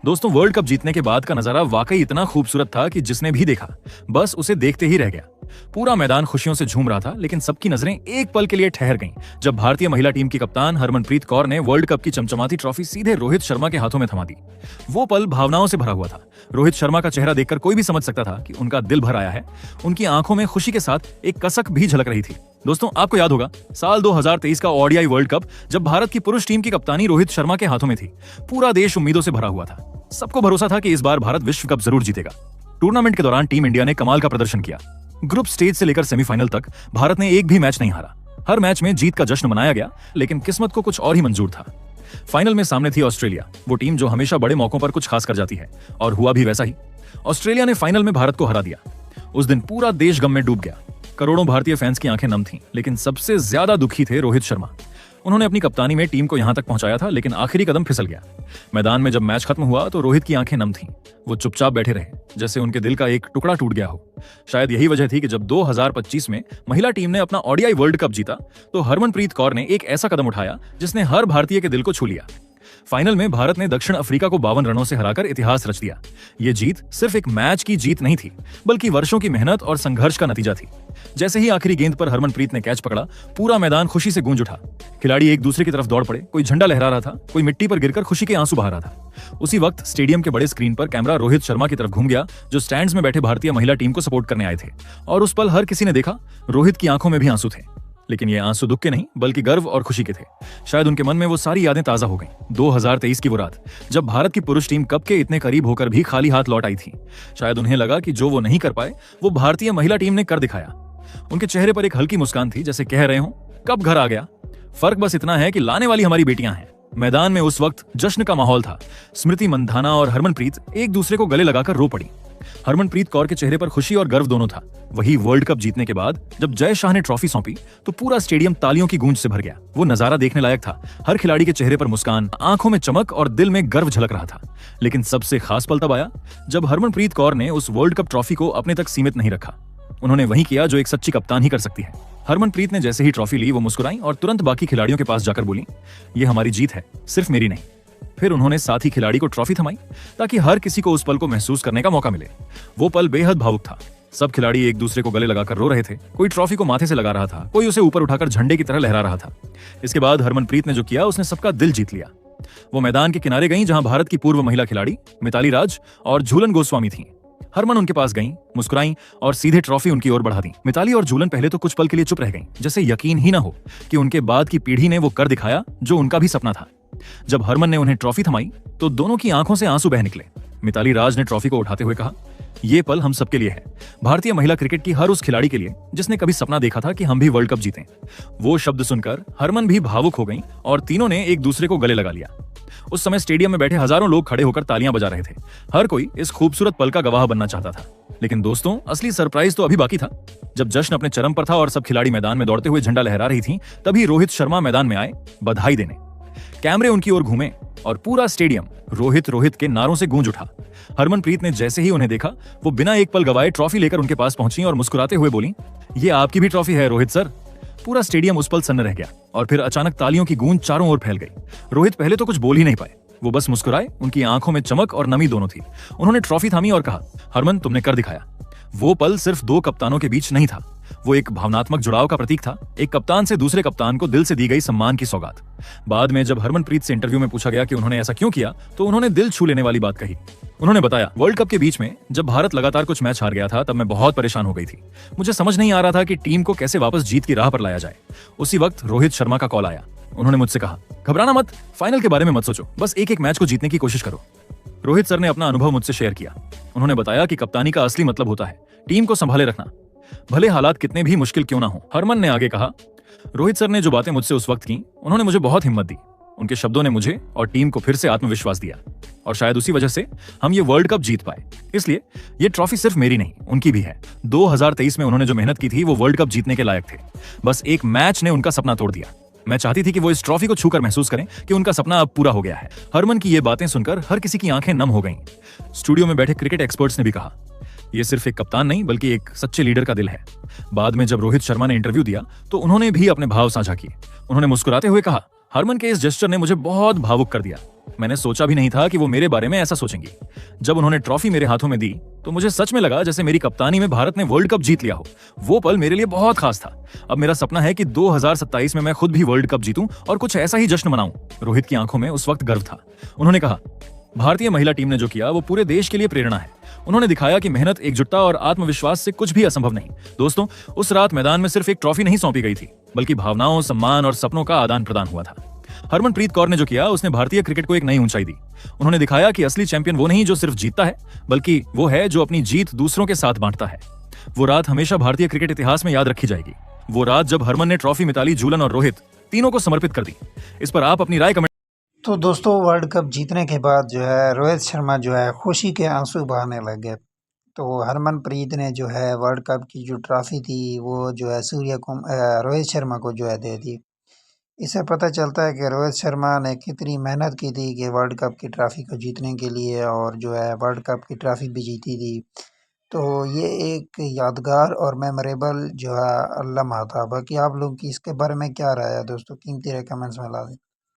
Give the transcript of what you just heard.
दोस्तों, world cup जीतने के बाद का नजारा वाकई इतना खूबसूरत था कि जिसने भी देखा बस उसे देखते ही रह गया। पूरा मैदान खुशियों से झूम रहा था, लेकिन सबकी नजरें एक पल के लिए ठहर गईं जब भारतीय महिला टीम की कप्तान हरमनप्रीत कौर ने वर्ल्ड कप की चमचमाती ट्रॉफी सीधे रोहित शर्मा के हाथों में थमा दी। वो पल भावनाओं से भरा हुआ था। रोहित शर्मा का चेहरा देखकर कोई भी समझ सकता था कि उनका दिल भर आया है। उनकी आंखों में खुशी के साथ एक कसक भी झलक रही थी। दोस्तों, आपको याद होगा साल 2023 का ओडीआई वर्ल्ड कप, जब भारत की पुरुष टीम की कप्तानी रोहित शर्मा के हाथों में थी। पूरा देश उम्मीदों से भरा हुआ था। सबको भरोसा था कि इस बार भारत विश्व कप जरूर जीतेगा। टूर्नामेंट के दौरान टीम इंडिया ने कमाल का प्रदर्शन किया। ग्रुप स्टेज से लेकर सेमीफाइनल तक भारत ने एक भी मैच नहीं हारा। हर मैच में जीत का जश्न मनाया गया, लेकिन किस्मत को कुछ और ही मंजूर था। फाइनल में सामने थी ऑस्ट्रेलिया, वो टीम जो हमेशा बड़े मौकों पर कुछ खास कर जाती है, और हुआ भी वैसा ही। ऑस्ट्रेलिया ने फाइनल में भारत को हरा दिया। उस दिन पूरा देश गम में डूब गया। करोड़ों भारतीय फैंस की आंखें नम थीं, लेकिन सबसे ज्यादा दुखी थे रोहित शर्मा। उन्होंने अपनी कप्तानी में टीम को यहां तक पहुंचाया था, लेकिन आखिरी कदम फिसल गया। मैदान में जब मैच खत्म हुआ तो रोहित की आंखें नम थीं। वो चुपचाप बैठे रहे, जैसे उनके दिल का एक टुकड़ा टूट गया हो। शायद यही वजह थी कि जब 2025 में महिला टीम ने अपना ओडीआई वर्ल्ड कप जीता, तो हरमनप्रीत कौर ने एक ऐसा कदम उठाया जिसने हर भारतीय के दिल को छू लिया। फाइनल में भारत ने दक्षिण अफ्रीका को 52 रनों से हराकर इतिहास रच दिया। ये जीत सिर्फ एक मैच की जीत नहीं थी, बल्कि वर्षों की मेहनत और संघर्ष का नतीजा थी। जैसे ही आखिरी गेंद पर हरमनप्रीत ने कैच पकड़ा, पूरा मैदान खुशी से गूंज उठा। खिलाड़ी एक दूसरे की तरफ दौड़ पड़े, कोई झंडा लहरा रहा था, कोई मिट्टी पर गिरकर खुशी के आंसू बहा रहा था। उसी वक्त स्टेडियम के बड़े स्क्रीन पर कैमरा रोहित शर्मा की तरफ घूम गया, जो स्टैंड्स में बैठे भारतीय महिला टीम को सपोर्ट करने आए थे। और उस पल हर किसी ने देखा, रोहित की आंखों में भी आंसू थे। लेकिन ये आंसू दुख के नहीं, बल्कि गर्व और खुशी के थे। शायद उनके मन में वो सारी यादें ताजा हो गईं। 2023 की वो रात, जब भारत की पुरुष टीम कप के इतने करीब होकर भी खाली हाथ लौट आई थी। शायद उन्हें लगा कि जो वो नहीं कर पाए, वो भारतीय महिला टीम ने कर दिखाया। उनके चेहरे पर एक हल्की मुस्कान थी, जैसे कह रहे हो, कब घर आ गया। फर्क बस इतना है कि लाने वाली हमारी बेटियां हैं। मैदान में उस वक्त जश्न का माहौल था। स्मृति मंधाना और हरमनप्रीत एक दूसरे को गले लगाकर रो पड़ी। हरमनप्रीत कौर के चेहरे पर खुशी और गर्व दोनों था। वही वर्ल्ड कप जीतने के बाद जब जय शाह ने ट्रॉफी सौंपी, तो पूरा स्टेडियम तालियों की गूंज से भर गया। वो नजारा देखने लायक था। हर खिलाड़ी के चेहरे पर मुस्कान, आंखों में चमक और दिल में गर्व झलक रहा था। लेकिन सबसे खास पल तब आया जब हरमनप्रीत कौर ने उस वर्ल्ड कप ट्रॉफी को अपने तक सीमित नहीं रखा। उन्होंने वही किया जो एक सच्ची कप्तान ही कर सकती है। हरमनप्रीत ने जैसे ही ट्रॉफी ली, वो मुस्कुराई और तुरंत बाकी खिलाड़ियों के पास जाकर बोली, ये हमारी जीत है, सिर्फ मेरी नहीं। फिर उन्होंने साथी खिलाड़ी को ट्रॉफी थमाई, ताकि हर किसी को उस पल को महसूस करने का मौका मिले। वो पल बेहद भावुक था। सब खिलाड़ी एक दूसरे को गले लगाकर रो रहे थे। कोई ट्रॉफी को माथे से लगा रहा था, कोई उसे ऊपर उठाकर झंडे की तरह लहरा रहा था। इसके बाद हरमनप्रीत ने जो किया, उसने सबका दिल जीत लिया। वो मैदान के किनारे गईं, जहां भारत की पूर्व महिला खिलाड़ी मिताली राज और झूलन गोस्वामी थीं। हरमन उनके पास गईं, मुस्कुराईं और सीधे ट्रॉफी उनकी ओर बढ़ा दी। मिताली और झूलन पहले तो कुछ पल के लिए चुप रह गईं, जैसे यकीन ही ना हो कि उनके बाद की पीढ़ी ने वो कर दिखाया जो उनका भी सपना था। जब हरमन ने उन्हें ट्रॉफी थमाई, तो दोनों की आंखों से आंसू बह निकले। मिताली राज ने ट्रॉफी को उठाते हुए कहा, ये पल हम सबके लिए है, भारतीय महिला क्रिकेट की हर उस खिलाड़ी के लिए जिसने कभी सपना देखा था कि हम भी वर्ल्ड कप जीतें। वो शब्द सुनकर हरमन भी भावुक हो गईं और तीनों ने एक दूसरे को गले लगा लिया। उस समय स्टेडियम में बैठे हजारों लोग खड़े होकर तालियां बजा रहे थे। हर कोई इस खूबसूरत पल का गवाह बनना चाहता था। लेकिन दोस्तों, असली सरप्राइज तो अभी बाकी था। जब जश्न अपने चरम पर था और सब खिलाड़ी मैदान में दौड़ते हुए झंडा लहरा रही थीं, तभी रोहित शर्मा मैदान में आए बधाई देने। कैमरे उनकी ओर घूमे और पूरा स्टेडियम रोहित रोहित के नारों से गूंज उठा। हरमनप्रीत ने जैसे ही उन्हें देखा, वो बिना एक पल गवाए ट्रॉफी लेकर उनके पास पहुंची और मुस्कुराते हुए बोली, ये आपकी भी ट्रॉफी है रोहित सर। पूरा स्टेडियम उस पल सन्न रह गया और फिर अचानक तालियों की गूंज चारों ओर फैल गई। रोहित पहले तो कुछ बोल ही नहीं पाए, वो बस मुस्कुराए। उनकी आंखों में चमक और नमी दोनों थी। उन्होंने ट्रॉफी थामी और कहा, हरमन, तुमने कर दिखाया। वो पल सिर्फ दो कप्तानों के बीच नहीं था, वो एक भावनात्मक जुड़ाव का प्रतीक था। एक कप्तान से दूसरे कप्तान को दिल से दी गई सम्मान की सौगात। बाद में जब हरमनप्रीत से इंटरव्यू में पूछा गया कि उन्होंने ऐसा क्यों किया, तो उन्होंने दिल छू लेने वाली बात कही। उन्होंने बताया, वर्ल्ड कप के बीच में जब भारत लगातार कुछ मैच हार गया था, तब मैं बहुत परेशान हो गई थी। मुझे समझ नहीं आ रहा था कि टीम को कैसे वापस जीत की राह पर लाया जाए। उसी वक्त रोहित शर्मा का कॉल आया। उन्होंने मुझसे कहा, घबराना मत, फाइनल के बारे में मत सोचो, बस एक एक मैच को जीतने की कोशिश करो। रोहित सर ने अपना अनुभव मुझसे शेयर किया। उन्होंने बताया कि कप्तानी का असली मतलब होता है टीम को संभाले रखना, भले हालात कितने भी मुश्किल क्यों ना हो। हरमन ने आगे कहा, रोहित सर ने जो बातें मुझसे उस वक्त की, उन्होंने मुझे बहुत हिम्मत दी। उनके शब्दों ने मुझे और टीम को फिर से आत्मविश्वास दिया, और शायद उसी वजह से हम ये वर्ल्ड कप जीत पाए। इसलिए ये ट्रॉफी सिर्फ मेरी नहीं, उनकी भी है। 2023 में उन्होंने जो मेहनत की थी, वो वर्ल्ड कप जीतने के लायक थे। बस एक मैच ने उनका सपना तोड़ दिया। मैं चाहती थी कि वो इस ट्रॉफी को छूकर महसूस करें कि उनका सपना अब पूरा हो गया है। हरमन की ये बातें सुनकर हर किसी की आंखें नम हो गईं। स्टूडियो में बैठे क्रिकेट एक्सपर्ट्स ने भी कहा, ये सिर्फ एक कप्तान नहीं, बल्कि एक सच्चे लीडर का दिल है। बाद में जब रोहित शर्मा ने इंटरव्यू दिया, तो उन्होंने भी अपने भाव साझा किए। उन्होंने मुस्कुराते हुए कहा, हरमन के इस जेस्चर ने मुझे बहुत भावुक कर दिया। मैंने सोचा भी नहीं था कि वो मेरे बारे में ऐसा सोचेंगी। जब उन्होंने ट्रॉफी मेरे हाथों में दी तो मुझे सच में लगा जैसे मेरी कप्तानी में भारत ने वर्ल्ड कप जीत लिया हो। वो पल मेरे लिए बहुत खास था। अब मेरा सपना है कि 2027 में मैं खुद भी वर्ल्ड कप जीतूं और कुछ ऐसा ही जश्न मनाऊं। रोहित की आंखों में उस वक्त गर्व था। उन्होंने कहा, भारतीय महिला टीम ने जो किया वो पूरे देश के लिए प्रेरणा है। उन्होंने दिखाया कि मेहनत, एकजुटता और आत्मविश्वास से कुछ भी असंभव नहीं। दोस्तों, उस रात मैदान में सिर्फ एक ट्रॉफी नहीं सौंपी गई थी, बल्कि भावनाओं, सम्मान और सपनों का आदान प्रदान हुआ था। हरमनप्रीत कौर ने जो किया उसने भारतीय क्रिकेट को एक नई ऊंचाई दी। उन्होंने दिखाया कि असली चैंपियन वो नहीं जो सिर्फ जीतता है, बल्कि वो है जो अपनी जीत दूसरों के साथ बांटता है। वो रात हमेशा भारतीय क्रिकेट इतिहास में याद रखी जाएगी। वो रात जब हरमन ने ट्रॉफी मिताली, झूलन और रोहित तीनों को समर्पित कर दी। इस पर आप अपनी राय कमेंट। तो दोस्तों, वर्ल्ड कप जीतने के बाद जो है रोहित शर्मा जो है खुशी के आंसू बहाने लगे। तो हरमनप्रीत ने जो है वर्ल्ड कप की जो ट्रॉफी थी वो जो है रोहित शर्मा को जो है दे दी। इससे पता चलता है कि रोहित शर्मा ने कितनी मेहनत की थी कि वर्ल्ड कप की ट्रॉफी को जीतने के लिए, और जो है वर्ल्ड कप की ट्रॉफी भी जीती थी। तो ये एक यादगार और मेमोरेबल जो है लम्हा था। बाकी आप लोग की इसके बारे में क्या राय है दोस्तों? कीमती राय कमेंट्स में ला दें।